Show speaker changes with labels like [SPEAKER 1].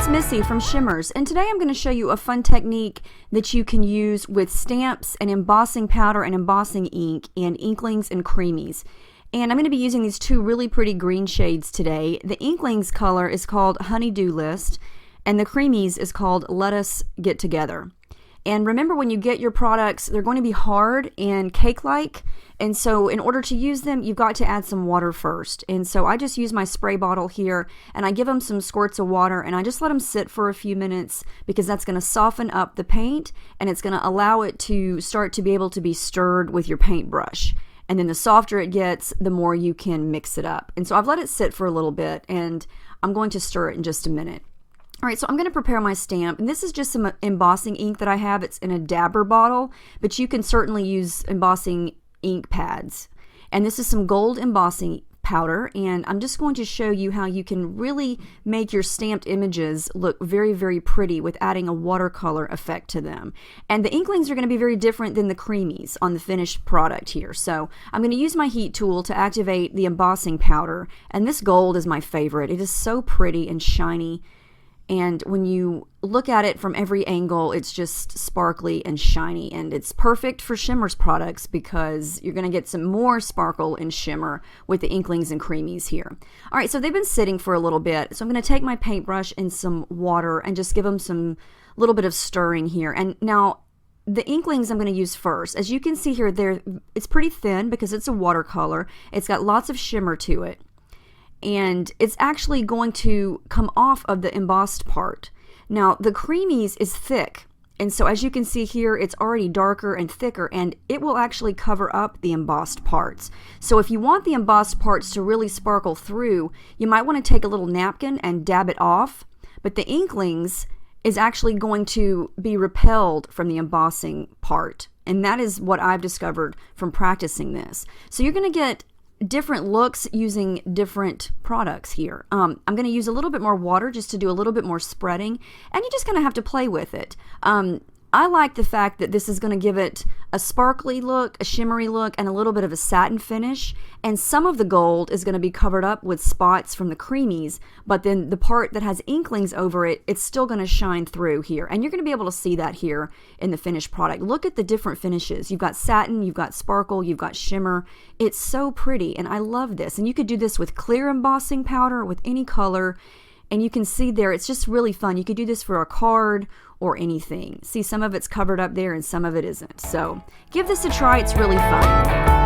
[SPEAKER 1] it's Missy from Shimmerz, and today I'm going to show you a fun technique that you can use with stamps and embossing powder and embossing ink in Inklingz and Creameez. And I'm going to be using these two really pretty green shades today. The Inklingz color is called Honeydew List, and the Creameez is called Let Us Get Together. And remember, when you get your products, they're going to be hard and cake-like, and so in order to use them, you've got to add some water first. And so I just use my spray bottle here, and I give them some squirts of water, and I just let them sit for a few minutes because that's going to soften up the paint, and it's going to allow it to start to be able to be stirred with your paintbrush. And then the softer it gets, the more you can mix it up. And so I've let it sit for a little bit, and I'm going to stir it in just a minute. All right, so I'm going to prepare my stamp, and this is just some embossing ink that I have. It's in a dabber bottle, but you can certainly use embossing ink pads. And this is some gold embossing powder, and I'm just going to show you how you can really make your stamped images look very, very pretty with adding a watercolor effect to them. And the Inklings are going to be very different than the Creameez on the finished product here. So I'm going to use my heat tool to activate the embossing powder, and this gold is my favorite. It is so pretty and shiny. And when you look at it from every angle, it's just sparkly and shiny. And it's perfect for Shimmerz products because you're going to get some more sparkle and shimmer with the Inklingz and Creameez here. All right, so they've been sitting for a little bit. So I'm going to take my paintbrush and some water and just give them some little bit of stirring here. And now the Inklings I'm going to use first. As you can see here, it's pretty thin because it's a watercolor. It's got lots of shimmer to it. And it's actually going to come off of the embossed part. Now, the Creameez is thick, and so as you can see here, it's already darker and thicker, and it will actually cover up the embossed parts. So if you want the embossed parts to really sparkle through, you might want to take a little napkin and dab it off, but the Inklings is actually going to be repelled from the embossing part, and that is what I've discovered from practicing this. So you're going to get different looks using different products here. I'm going to use a little bit more water just to do a little bit more spreading, and you just kind of have to play with it. I like the fact that this is going to give it a sparkly look, a shimmery look, and a little bit of a satin finish. And some of the gold is going to be covered up with spots from the Creameez, but then the part that has Inklings over it, it's still going to shine through here. And you're going to be able to see that here in the finished product. Look at the different finishes. You've got satin, you've got sparkle, you've got shimmer. It's so pretty, and I love this. And you could do this with clear embossing powder, with any color. And you can see there, it's just really fun. You could do this for a card or anything. See, some of it's covered up there and some of it isn't. So give this a try. It's really fun.